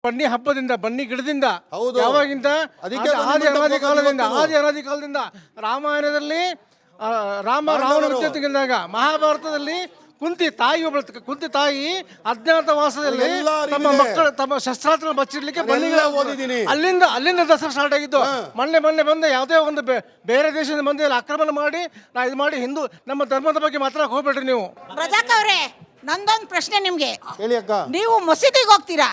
ಬನ್ನಿ ಹಬ್ಬದಿಂದ, ಬನ್ನಿ ಗಿಡದಿಂದ, ಹೌದು. ಯಾವಾಗಿಂದ? ಅದಕ್ಕೆ ಆದಿ ಅನಾದಿ ಕಾಲದಿಂದ ರಾಮಾಯಣದಲ್ಲಿ ರಾಮ ರಾವಣ ಯುದ್ಧ ತೆಗೆದಾಗ, ಮಹಾಭಾರತದಲ್ಲಿ ಕುಂತಿ ತಾಯಿ ಅಜ್ಞಾತ ವಾಸದಲ್ಲಿ ತಮ್ಮ ಮಕ್ಕಳು ತಮ್ಮ ಶಸ್ತ್ರಾಸ್ತ್ರ ಬಚ್ಚಿಡ್ಲಿಕ್ಕೆ ಅಲ್ಲಿಂದ ದಸರಾ ಸ್ಟಾರ್ಟ್ ಆಗಿದ್ದು. ಮೊನ್ನೆ ಬಂದ ಯಾವುದೇ ಒಂದು ಬೇರೆ ದೇಶದ ಮಂದಿಯಲ್ಲಿ ಆಕ್ರಮಣ ಮಾಡಿ ಇದು ಮಾಡಿ ಹಿಂದೂ ನಮ್ಮ ಧರ್ಮದ ಬಗ್ಗೆ ಮಾತ್ರ ಹೋಗ್ಬೇಡ್ರಿ ನೀವು. ಪ್ರಜಾಕ್ ಅವರೇ, ನಂದೊಂದು ಪ್ರಶ್ನೆ ನಿಮ್ಗೆ. ಹೇಳಿ ಅಕ್ಕ. ನೀವು ಮಸೀದಿಗೆ ಹೋಗ್ತೀರಾ,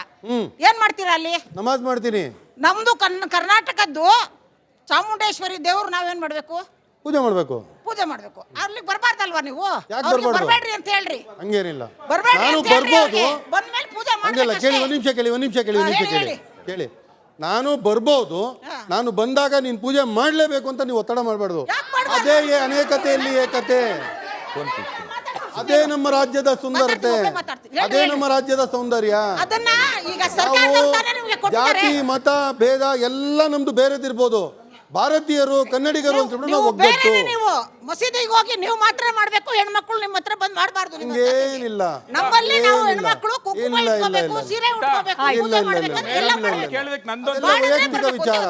ಏನ್ ಮಾಡ್ತೀರಾ ಅಲ್ಲಿ? ನಮಾಜ್ ಮಾಡ್ತೀನಿ. ನಮ್ದು ಕರ್ನಾಟಕದ್ದು ಚಾಮುಂಡೇಶ್ವರಿ ದೇವ್ರು ನಾವೇನ್ ಮಾಡ್ಬೇಕು? ಪೂಜೆ ಮಾಡ್ಬೇಕು. ಅಲ್ಲಿಗೆ ಬರ್ಬಾರ್ದಲ್ವಾ ನೀವು? ಬರ್ಬೇಡ್ರಿ ಅಂತ ಹೇಳ್ರಿ. ಹಂಗೇನಿಲ್ಲ, ಬರ್ಬೇಡ್ರಿ ನಾನು ಅಂತ ಹೇಳ್ರಿ. ಬರ್ಬೋದು. ಬಂದ್ಮೇಲೆ ಪೂಜೆ ಹಂಗಿಲ್ಲ. ಕೇಳಿ, ಒಂದ್ ನಿಮಿಷ ಕೇಳಿ. ನಾನು ಬರ್ಬೋದು, ನಾನು ಬಂದಾಗ ನೀನು ಪೂಜೆ ಮಾಡ್ಲೇಬೇಕು ಅಂತ ನೀವು ಒತ್ತಡ ಮಾಡಬಾರ್ದು. ಅದೇ ಅನೇಕತೆಯಲ್ಲಿ ಏಕತೆ, ಅದೇ ನಮ್ಮ ರಾಜ್ಯದ ಸುಂದರತೆ, ಅದೇ ನಮ್ಮ ರಾಜ್ಯದ ಸೌಂದರ್ಯ. ಅದನ್ನ ಈಗ ಸರ್ಕಾರ ಜಾತಿ ಮತ ಭೇದ ಎಲ್ಲ ನಮ್ದು ಬೇರೆದಿರ್ಬೋದು. ಭಾರತೀಯರು ಕನ್ನಡಿಗರು ಅಂತ ಒಗ್ಗಟ್ಟು. ನೀವು ಮಸೀದಿಗೆ ಹೋಗಿ ನೀವು ಮಾತ್ರ ಮಾಡ್ಬೇಕು, ಹೆಣ್ಮಕ್ಳು ನಿಮ್ಮ ಹತ್ರ ಬಂದ್ ಮಾಡಬಾರ್ದು. ಏನಿಲ್ಲ, ನಮ್ಮಲ್ಲಿ ನಾವು ಹೆಣ್ಮಕ್ಳು ಕುಂಕುಮ ಇಟ್ಕೋಬೇಕು, ಸೀರೆ ಉಟ್ಕೋಬೇಕು, ಪೂಜೆ ಮಾಡ್ಬೇಕು, ಎಲ್ಲ ವೈಯಕ್ತಿಕ ವಿಚಾರ.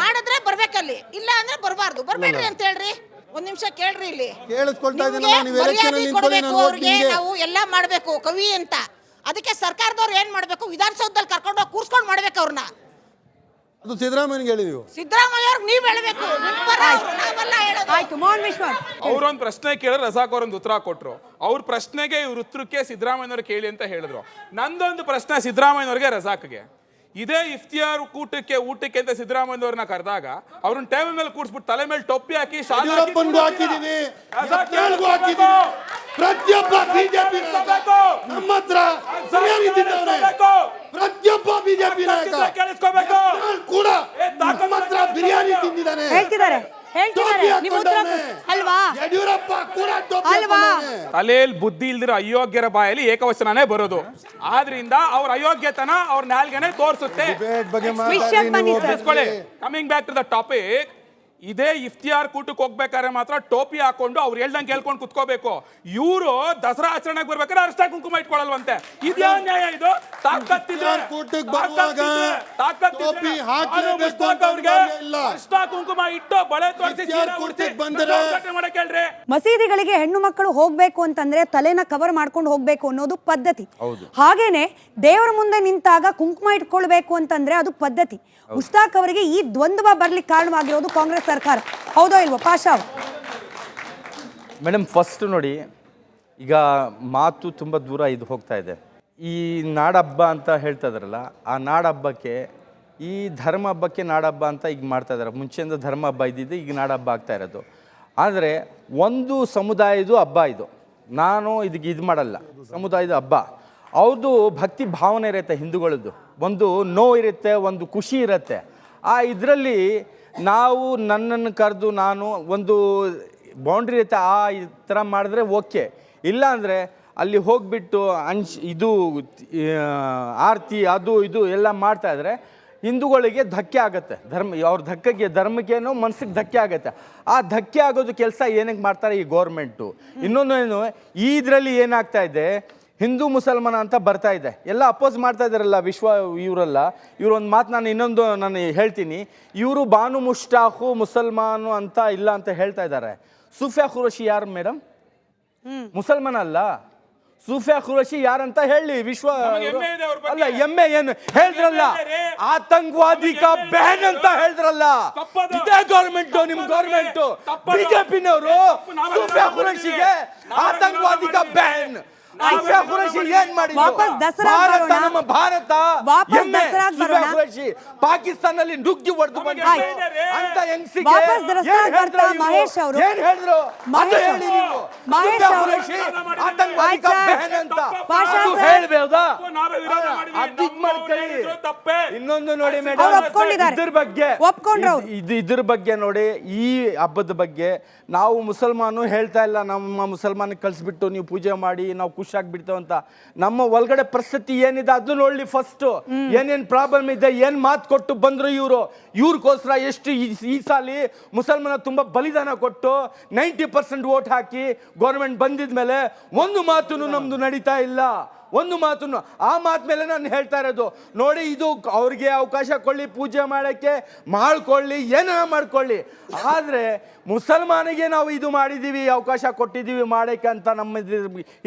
ಮಾಡಿದ್ರೆ ಬರ್ಬೇಕಲ್ಲಿ, ಇಲ್ಲ ಅಂದ್ರೆ ಬರ್ಬಾರ್ದು. ಬರ್ಬೇಡ್ರಿ ಅಂತ ಹೇಳ್ರಿ. ಒಂದ್ ನಿಮಿಷ ಕೇಳ್ರಿ. ಇಲ್ಲಿ ಕೇಳಿಸ್ಕೊಳ್ತಾ ಇದ್ದೀನಲ್ಲ, ನೀವು ಎಲೆಕ್ಷನ್ ಅಲ್ಲಿ ನಿಂತ್ಕೊಳ್ಳಿ, ಅವ್ರಿಗೆ ನಾವು ಎಲ್ಲ ಮಾಡ್ಬೇಕು ಕವಿ ಅಂತ. ಅದಕ್ಕೆ ಸರ್ಕಾರದವ್ರು ಏನ್ ಮಾಡ್ಬೇಕು, ವಿಧಾನಸೌಧದಲ್ಲಿ ಕರ್ಕೊಂಡು ಹೋಗಿ ಕೂರ್ಸ್ಕೊಂಡು ಮಾಡ್ಬೇಕು ಅವ್ರನ್ನ. ಅದು ಸಿದ್ದರಾಮಯ್ಯಗೆ ಹೇಳಿ, ನೀವು ಸಿದ್ದರಾಮಯ್ಯ ಅವ್ರಿಗೆ ನೀವ್ ಹೇಳ್ಬೇಕು. ಅವ್ರೊಂದು ಪ್ರಶ್ನೆ ಕೇಳಿದ್ರೆ ರಸಾಕ್ ಅವ್ರೊಂದು ಉತ್ತರ ಕೊಟ್ರು. ಅವ್ರ ಪ್ರಶ್ನೆಗೆ ಇವ್ರ ಉತ್ತರಕ್ಕೆ ಸಿದ್ದರಾಮಯ್ಯವ್ರು ಕೇಳಿ ಅಂತ ಹೇಳಿದ್ರು. ನಂದೊಂದು ಪ್ರಶ್ನೆ ಸಿದ್ದರಾಮಯ್ಯವ್ರಿಗೆ ರಸಾಕ್ಗೆ. ಇದೇ ಇಫ್ತಿಯಾರ್ ಊಟಕ್ಕೆ ಅಂತ ಸಿದ್ದರಾಮಯ್ಯವ್ರನ್ನ ಕರೆದಾಗ ಅವ್ರನ್ನ ಟೇಬಲ್ ಮೇಲೆ ಕೂಡಿಸ್ಬಿಟ್ಟು ತಲೆ ಮೇಲೆ ಟೊಪ್ಪಿ ಹಾಕಿ ಪ್ರತಿಯೊಬ್ಬ ಬಿಜೆಪಿ ನಮ್ಮ ಹತ್ರ ಪ್ರತಿಯೊಬ್ಬ ಬಿಜೆಪಿ ಕೇಳಿಸ್ಕೋಬೇಕು ಕೂಡ ನಮ್ಮ ಹತ್ರ ಬಿರಿಯಾನಿ ತಿಂದಿದ್ದಾನೆ. ಯಡಿಯೂರಪ್ಪ ಕೂಡ ತಲೆಯಲ್ಲಿ ಬುದ್ಧಿ ಇಲ್ದಿರೋ ಅಯೋಗ್ಯರ ಬಾಯಲ್ಲಿ ಏಕವಚನನೇ ಬರೋದು. ಆದ್ರಿಂದ ಅವ್ರ ಅಯೋಗ್ಯತನ ಅವ್ರ ನಾಲ್ಗೆನೆ ತೋರಿಸುತ್ತೆ. Coming back to the topic, ಇದೇ ಇಫ್ತಿಯಾರ್ ಕೂಟಕ್ಕೆ ಹೋಗ್ಬೇಕಾದ್ರೆ ಮಾತ್ರ ಟೋಪಿ ಹಾಕೊಂಡು ಅವ್ರು ಹೇಳ್ದಂಗೆ ಕೇಳ್ಕೊಂಡು ಕುತ್ಕೋಬೇಕು. ಇವರು ದಸರಾ ಆಚರಣೆಗೆ ಬರ್ಬೇಕಾದ್ರೆ ಅರ್ಷ್ಟ ಕುಂಕುಮ ಇಟ್ಕೊಳ್ಳಲ್ವಂತೆ. ಇದ್ಯಾ ನ್ಯಾಯ ಇದು? ಕುಂಕುಮ ಇಟ್ಟು ಬಳೆ ತೋರಿಸಿ ಮಸೀದಿಗಳಿಗೆ ಹೆಣ್ಣು ಮಕ್ಕಳು ಹೋಗ್ಬೇಕು ಅಂತಂದ್ರೆ ತಲೆನ ಕವರ್ ಮಾಡ್ಕೊಂಡು ಹೋಗ್ಬೇಕು ಅನ್ನೋದು ಪದ್ಧತಿ. ಹಾಗೇನೆ ದೇವರ ಮುಂದೆ ನಿಂತಾಗ ಕುಂಕುಮ ಇಟ್ಕೊಳ್ಬೇಕು ಅಂತಂದ್ರೆ ಅದು ಪದ್ಧತಿ. ಮುಷ್ತಾಕ್ ಅವರಿಗೆ ಈ ದ್ವಂದ್ವ ಬರ್ಲಿಕ್ಕೆ ಕಾರಣವಾಗಿರೋದು ಕಾಂಗ್ರೆಸ್ ಸರ್ಕಾರ. ಹೌದೋ ಇಲ್ವೋ ಪಾಷಾ? ಮೇಡಮ್, ಫಸ್ಟ್ ನೋಡಿ, ಈಗ ಮಾತು ತುಂಬ ದೂರ ಇದು ಹೋಗ್ತಾ ಇದೆ. ಈ ನಾಡಹಬ್ಬ ಅಂತ ಹೇಳ್ತಾ ಇದಾರಲ್ಲ, ಆ ನಾಡಹಬ್ಬಕ್ಕೆ ಈ ಧರ್ಮ ಹಬ್ಬಕ್ಕೆ ನಾಡಹಬ್ಬ ಅಂತ ಈಗ ಮಾಡ್ತಾ ಇದ್ದಾರೆ. ಮುಂಚೆಯಿಂದ ಧರ್ಮ ಹಬ್ಬ ಇದ್ದಿದ್ದು, ಈಗ ನಾಡಹಬ್ಬ ಆಗ್ತಾ ಇರೋದು. ಆದರೆ ಒಂದು ಸಮುದಾಯದ ಹಬ್ಬ ಇದು. ನಾನು ಇದಕ್ಕೆ ಇದು ಮಾಡಲ್ಲ, ಸಮುದಾಯದ ಹಬ್ಬ. ಅವ್ರದ್ದು ಭಕ್ತಿ ಭಾವನೆ ಇರುತ್ತೆ, ಹಿಂದೂಗಳದ್ದು ಒಂದು ನೋವು ಇರುತ್ತೆ, ಒಂದು ಖುಷಿ ಇರುತ್ತೆ. ಆ ಇದರಲ್ಲಿ ನಾವು ನನ್ನನ್ನು ಕರೆದು ನಾನು ಒಂದು ಬೌಂಡ್ರಿ ಇರುತ್ತೆ, ಆ ಥರ ಮಾಡಿದ್ರೆ ಓಕೆ. ಇಲ್ಲ ಅಂದರೆ ಅಲ್ಲಿ ಹೋಗಿಬಿಟ್ಟು ಇದು ಆರತಿ ಅದು ಇದು ಎಲ್ಲ ಮಾಡ್ತಾಯಿದ್ರೆ ಹಿಂದೂಗಳಿಗೆ ಧಕ್ಕೆ ಆಗುತ್ತೆ. ಅವ್ರ ಧರ್ಮಕ್ಕೇನೋ ಮನಸ್ಸಿಗೆ ಧಕ್ಕೆ ಆಗುತ್ತೆ. ಆ ಧಕ್ಕೆ ಆಗೋದು ಕೆಲಸ ಏನಕ್ಕೆ ಮಾಡ್ತಾರೆ ಈ ಗೌರ್ಮೆಂಟು. ಇನ್ನೊಂದೇನು, ಈ ಇದರಲ್ಲಿ ಏನಾಗ್ತಾ ಇದೆ, ಹಿಂದೂ ಮುಸಲ್ಮಾನ ಅಂತ ಬರ್ತಾ ಇದೆ, ಎಲ್ಲ ಅಪೋಸ್ ಮಾಡ್ತಾ ಇದ್ದಾರಲ್ಲ ಇವರೆಲ್ಲ. ಇವರೊಂದು ಮಾತು ನಾನು ಹೇಳ್ತೀನಿ. ಇವರು ಬಾನು ಮುಷ್ತಾಖು ಮುಸಲ್ಮಾನು ಅಂತ ಇಲ್ಲ ಅಂತ ಹೇಳ್ತಾ ಇದ್ದಾರೆ. ಸೂಫಿಯಾ ಖುರೇಶಿ ಯಾರು ಮೇಡಮ್? ಮುಸಲ್ಮಾನ ಅಲ್ಲ. ಸೂಫಿಯಾ ಖುರೇಶಿ ಯಾರಂತ ಹೇಳಿ ಅಲ್ಲ, ಎಮ್ಮೆ ಏನು ಹೇಳಿದ್ರಲ್ಲ, ಆತಂಕವಾದಿ ಕಾ ಬೆಹನ್ ಅಂತ ಹೇಳಿದ್ರಲ್ಲ. ಇದೇ ಗೌರ್ಮೆಂಟ್, ನಿಮ್ ಗೌರ್ಮೆಂಟ್ ಬಿಜೆಪಿನವರು ಸೂಫಿಯಾ ಖುರೇಶಿಗೆ ಆತಂಕವಾದಿ ಕಾ ಬೆಹನ್ ಪಾಕಿಸ್ತಾನಲ್ಲಿ ನುಗ್ಗಿ ಹೊಡೆದು ಅಂತ ಮಹೇಶ್ ಅವರು ಇನ್ನೊಂದು ನೋಡಿ ಮೇಡಮ್, ಇದ್ರ ಬಗ್ಗೆ ನೋಡಿ, ಈ ಹಬ್ಬದ ಬಗ್ಗೆ ನಾವು ಮುಸಲ್ಮಾನು ಹೇಳ್ತಾ ಇಲ್ಲ, ನಮ್ಮ ಮುಸಲ್ಮಾನ ಕಳಿಸ್ಬಿಟ್ಟು ನೀವು ಪೂಜೆ ಮಾಡಿ ನಾವು ಖುಷಿಯಾಗ್ಬಿಡ್ತೇವೆ ಅಂತ. ನಮ್ಮ ಒಳಗಡೆ ಪರಿಸ್ಥಿತಿ ಏನಿದೆ ಅದು ನೋಡಿ ಫಸ್ಟ್. ಏನೇನ್ ಪ್ರಾಬ್ಲಮ್ ಇದೆ, ಏನ್ ಮಾತು ಕೊಟ್ಟು ಬಂದ್ರು ಇವ್ರಿಗೋಸ್ಕರ ಎಷ್ಟು ಈ ಸಾಲಿ ಮುಸಲ್ಮಾನ ತುಂಬಾ ಬಲಿದಾನ ಕೊಟ್ಟು 90% ವೋಟ್ ಹಾಕಿ ಗೌರ್ಮೆಂಟ್ ಬಂದಿದ್ಮೇಲೆ ಒಂದು ಮಾತು ನಮ್ದು ನಡೀತಾ ಇಲ್ಲ. ಒಂದು ಮಾತನ್ನು. ಆ ಮಾತು ಮೇಲೆ ನಾನು ಹೇಳ್ತಾ ಇರೋದು, ನೋಡಿ ಇದು ಅವ್ರಿಗೆ ಅವಕಾಶ ಕೊಡಲಿ, ಪೂಜೆ ಮಾಡೋಕ್ಕೆ ಮಾಡ್ಕೊಳ್ಳಿ, ಏನೋ ಮಾಡ್ಕೊಳ್ಳಿ. ಆದರೆ ಮುಸಲ್ಮಾನಿಗೆ ನಾವು ಇದು ಮಾಡಿದ್ದೀವಿ, ಅವಕಾಶ ಕೊಟ್ಟಿದ್ದೀವಿ ಮಾಡೋಕ್ಕೆ ಅಂತ ನಮ್ಮ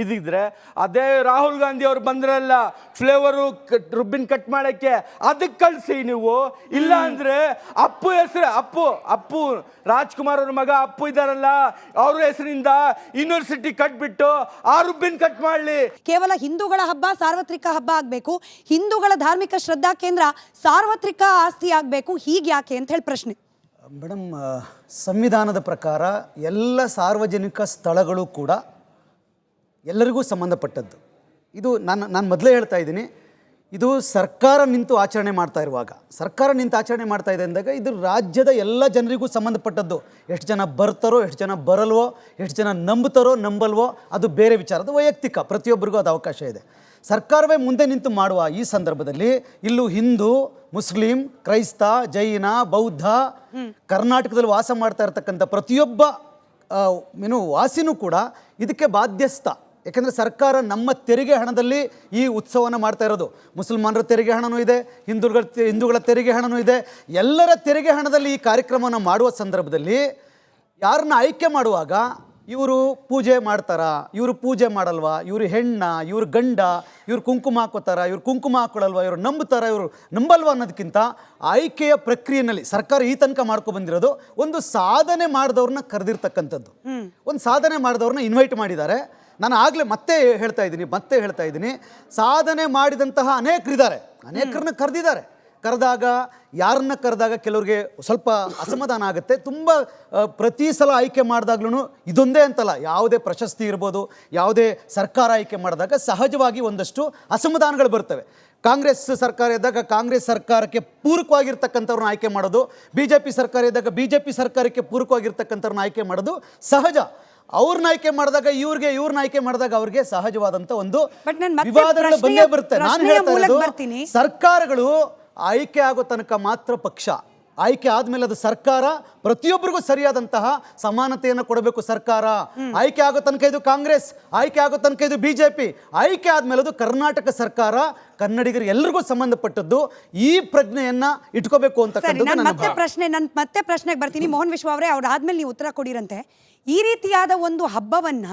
ಇದಿದ್ರೆ, ಅದೇ ರಾಹುಲ್ ಗಾಂಧಿ ಅವ್ರು ಬಂದ್ರಲ್ಲ ಫ್ಲೇವರು ರುಬ್ಬಿನ್ ಕಟ್ ಮಾಡೋಕ್ಕೆ, ಅದಕ್ಕೆ ಕಳಿಸಿ ನೀವು. ಇಲ್ಲ ಅಂದರೆ ಅಪ್ಪು ಹೆಸರು ಅಪ್ಪು ರಾಜ್ಕುಮಾರ್ ಅವ್ರ ಮಗ ಅಪ್ಪು ಇದ್ದಾರಲ್ಲ, ಅವ್ರ ಹೆಸರಿಂದ ಯೂನಿವರ್ಸಿಟಿ ಕಟ್ಬಿಟ್ಟು ಆ ರುಬ್ಬಿನ್ ಕಟ್ ಮಾಡಲಿ. ಕೇವಲ ಹಿಂದೂಗಳ ಹಬ್ಬ ಸಾರ್ವತ್ರಿಕ ಹಬ್ಬ ಆಗಬೇಕು, ಹಿಂದೂಗಳ ಧಾರ್ಮಿಕ ಶ್ರದ್ಧಾ ಕೇಂದ್ರ ಸಾರ್ವತ್ರಿಕ ಆಸ್ತಿ ಆಗಬೇಕು, ಹೀಗೆ ಯಾಕೆ ಅಂತ ಹೇಳಿ ಪ್ರಶ್ನೆ. ಮೇಡಮ್, ಸಂವಿಧಾನದ ಪ್ರಕಾರ ಎಲ್ಲ ಸಾರ್ವಜನಿಕ ಸ್ಥಳಗಳು ಕೂಡ ಎಲ್ಲರಿಗೂ ಸಂಬಂಧಪಟ್ಟದ್ದು. ಇದು ನಾನು ಮೊದಲೇ ಹೇಳ್ತಾ ಇದ್ದೀನಿ, ಇದು ಸರ್ಕಾರ ನಿಂತು ಆಚರಣೆ ಮಾಡ್ತಾ ಇರುವಾಗ, ಸರ್ಕಾರ ನಿಂತು ಆಚರಣೆ ಮಾಡ್ತಾ ಇದೆ ಅಂದಾಗ ಇದು ರಾಜ್ಯದ ಎಲ್ಲ ಜನರಿಗೂ ಸಂಬಂಧಪಟ್ಟದ್ದು. ಎಷ್ಟು ಜನ ಬರ್ತಾರೋ, ಎಷ್ಟು ಜನ ಬರಲ್ವೋ, ಎಷ್ಟು ಜನ ನಂಬ್ತಾರೋ ನಂಬಲ್ವೋ ಅದು ಬೇರೆ ವಿಚಾರ, ಅದು ವೈಯಕ್ತಿಕ, ಪ್ರತಿಯೊಬ್ಬರಿಗೂ ಅದು ಅವಕಾಶ ಇದೆ. ಸರ್ಕಾರವೇ ಮುಂದೆ ನಿಂತು ಮಾಡುವ ಈ ಸಂದರ್ಭದಲ್ಲಿ ಇಲ್ಲೂ ಹಿಂದೂ, ಮುಸ್ಲಿಂ, ಕ್ರೈಸ್ತ, ಜೈನ, ಬೌದ್ಧ, ಕರ್ನಾಟಕದಲ್ಲಿ ವಾಸ ಮಾಡ್ತಾ ಇರತಕ್ಕಂಥ ಪ್ರತಿಯೊಬ್ಬ ವಾಸಿನೂ ಕೂಡ ಇದಕ್ಕೆ ಬಾಧ್ಯಸ್ಥ. ಯಾಕೆಂದರೆ ಸರ್ಕಾರ ನಮ್ಮ ತೆರಿಗೆ ಹಣದಲ್ಲಿ ಈ ಉತ್ಸವವನ್ನು ಮಾಡ್ತಾ ಇರೋದು. ಮುಸಲ್ಮಾನರ ತೆರಿಗೆ ಹಣನೂ ಇದೆ, ಹಿಂದೂಗಳ ತೆರಿಗೆ ಹಣನೂ ಇದೆ. ಎಲ್ಲರ ತೆರಿಗೆ ಹಣದಲ್ಲಿ ಈ ಕಾರ್ಯಕ್ರಮವನ್ನು ಮಾಡುವ ಸಂದರ್ಭದಲ್ಲಿ ಯಾರನ್ನ ಆಯ್ಕೆ ಮಾಡುವಾಗ ಇವರು ಪೂಜೆ ಮಾಡ್ತಾರಾ, ಇವರು ಪೂಜೆ ಮಾಡಲ್ವಾ, ಇವರು ಹೆಣ್ಣ, ಇವರು ಗಂಡ, ಇವರು ಕುಂಕುಮ ಹಾಕೋತಾರ, ಇವರು ಕುಂಕುಮ ಹಾಕೊಳ್ಳಲ್ವಾ, ಇವರು ನಂಬುತ್ತಾರ, ಇವರು ನಂಬಲ್ವಾ ಅನ್ನೋದಕ್ಕಿಂತ ಆಯ್ಕೆಯ ಪ್ರಕ್ರಿಯೆಯಲ್ಲಿ ಸರ್ಕಾರ ಈ ತನಕ ಮಾಡ್ಕೊ ಬಂದಿರೋದು ಒಂದು ಸಾಧನೆ ಮಾಡಿದವ್ರನ್ನ ಕರೆದಿರ್ತಕ್ಕಂಥದ್ದು. ಒಂದು ಸಾಧನೆ ಮಾಡಿದವ್ರನ್ನ ಇನ್ವೈಟ್ ಮಾಡಿದ್ದಾರೆ. ನಾನು ಆಗಲೇ ಮತ್ತೆ ಹೇಳ್ತಾ ಇದ್ದೀನಿ, ಸಾಧನೆ ಮಾಡಿದಂತಹ ಅನೇಕರಿದ್ದಾರೆ, ಅನೇಕರನ್ನ ಕರೆದಿದ್ದಾರೆ. ಕರೆದಾಗ ಕೆಲವ್ರಿಗೆ ಸ್ವಲ್ಪ ಅಸಮಾಧಾನ ಆಗುತ್ತೆ. ತುಂಬ ಪ್ರತಿ ಸಲ ಆಯ್ಕೆ ಮಾಡಿದಾಗ್ಲೂ ಇದೊಂದೇ ಅಂತಲ್ಲ, ಯಾವುದೇ ಪ್ರಶಸ್ತಿ ಇರ್ಬೋದು, ಯಾವುದೇ ಸರ್ಕಾರ ಆಯ್ಕೆ ಮಾಡಿದಾಗ ಸಹಜವಾಗಿ ಒಂದಷ್ಟು ಅಸಮಾಧಾನಗಳು ಬರ್ತವೆ. ಕಾಂಗ್ರೆಸ್ ಸರ್ಕಾರ ಇದ್ದಾಗ ಕಾಂಗ್ರೆಸ್ ಸರ್ಕಾರಕ್ಕೆ ಪೂರಕವಾಗಿರ್ತಕ್ಕಂಥವ್ರನ್ನ ಆಯ್ಕೆ ಮಾಡೋದು, BJP ಸರ್ಕಾರ ಇದ್ದಾಗ BJP ಸರ್ಕಾರಕ್ಕೆ ಪೂರಕವಾಗಿರ್ತಕ್ಕಂಥವ್ರನ್ನ ಆಯ್ಕೆ ಮಾಡೋದು ಸಹಜ. ಅವ್ರನ್ನ ಆಯ್ಕೆ ಮಾಡಿದಾಗ ಇವ್ರನ್ನ ಆಯ್ಕೆ ಮಾಡಿದಾಗ ಅವ್ರಿಗೆ ಸಹಜವಾದಂಥ ಒಂದು ವಿವಾದಗಳು ಬಂದೇ ಬರುತ್ತೆ. ನಾನು ಹೇಳ್ತಾ ಇರೋದು, ಸರ್ಕಾರಗಳು ಆಯ್ಕೆ ಆಗೋ ತನಕ ಮಾತ್ರ ಪಕ್ಷ, ಆಯ್ಕೆ ಆದ್ಮೇಲೆ ಅದು ಸರ್ಕಾರ, ಪ್ರತಿಯೊಬ್ಬರಿಗೂ ಸರಿಯಾದಂತಹ ಸಮಾನತೆಯನ್ನು ಕೊಡಬೇಕು ಸರ್ಕಾರ. ಆಯ್ಕೆ ಆಗೋ ತನಕ ಇದು ಕಾಂಗ್ರೆಸ್, ಆಯ್ಕೆ ಆಗೋ ತನಕ ಇದು BJP, ಆಯ್ಕೆ ಆದ್ಮೇಲೆ ಅದು ಕರ್ನಾಟಕ ಸರ್ಕಾರ, ಕನ್ನಡಿಗರು ಎಲ್ಲರಿಗೂ ಸಂಬಂಧಪಟ್ಟದ್ದು. ಈ ಪ್ರಜ್ಞೆಯನ್ನ ಇಟ್ಕೋಬೇಕು ಅಂತಕ್ಕಂಥದ್ದು ನನ್ನ ಭಾವ. ಮತ್ತೆ ಪ್ರಶ್ನೆಗೆ ಬರ್ತೀನಿ. ಮೋಹನ್ ವಿಶ್ವ ಅವರೇ, ಅವ್ರು ಆದ್ಮೇಲೆ ನೀವು ಉತ್ತರ ಕೊಡಿರಂತೆ. ಈ ರೀತಿಯಾದ ಒಂದು ಹಬ್ಬವನ್ನ,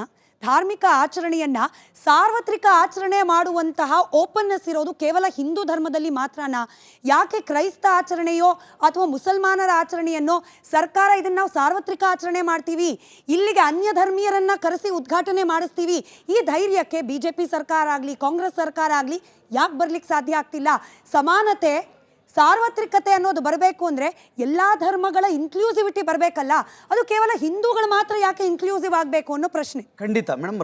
ಧಾರ್ಮಿಕ ಆಚರಣೆಯನ್ನ ಸಾರ್ವತ್ರಿಕ ಆಚರಣೆ ಮಾಡುವಂತಹ ಓಪನ್ನೆಸ್ ಇರೋದು ಕೇವಲ ಹಿಂದೂ ಧರ್ಮದಲ್ಲಿ ಮಾತ್ರನಾ? ಯಾಕೆ ಕ್ರೈಸ್ತ ಆಚರಣೆಯೋ ಅಥವಾ ಮುಸಲ್ಮಾನರ ಆಚರಣೆಯನ್ನೋ ಸರ್ಕಾರ ಇದನ್ನ ನಾವು ಸಾರ್ವತ್ರಿಕ ಆಚರಣೆ ಮಾಡ್ತೀವಿ, ಇಲ್ಲಿಗೆ ಅನ್ಯ ಧರ್ಮೀಯರನ್ನ ಕರೆಸಿ ಉದ್ಘಾಟನೆ ಮಾಡಿಸ್ತೀವಿ, ಈ ಧೈರ್ಯಕ್ಕೆ BJP ಸರ್ಕಾರ ಆಗಲಿ ಕಾಂಗ್ರೆಸ್ ಸರ್ಕಾರ ಆಗಲಿ ಯಾಕೆ ಬರ್ಲಿಕ್ಕೆ ಸಾಧ್ಯ ಆಗ್ತಿಲ್ಲ? ಸಮಾನತೆ, ಸಾರ್ವತ್ರಿಕತೆ ಅನ್ನೋದು ಬರಬೇಕು ಅಂದರೆ ಎಲ್ಲ ಧರ್ಮಗಳ ಇನ್ಕ್ಲೂಸಿವಿಟಿ ಬರಬೇಕಲ್ಲ, ಅದು ಕೇವಲ ಹಿಂದೂಗಳು ಮಾತ್ರ ಯಾಕೆ ಇನ್ಕ್ಲೂಸಿವ್ ಆಗಬೇಕು ಅನ್ನೋ ಪ್ರಶ್ನೆ. ಖಂಡಿತ ಮೇಡಮ್.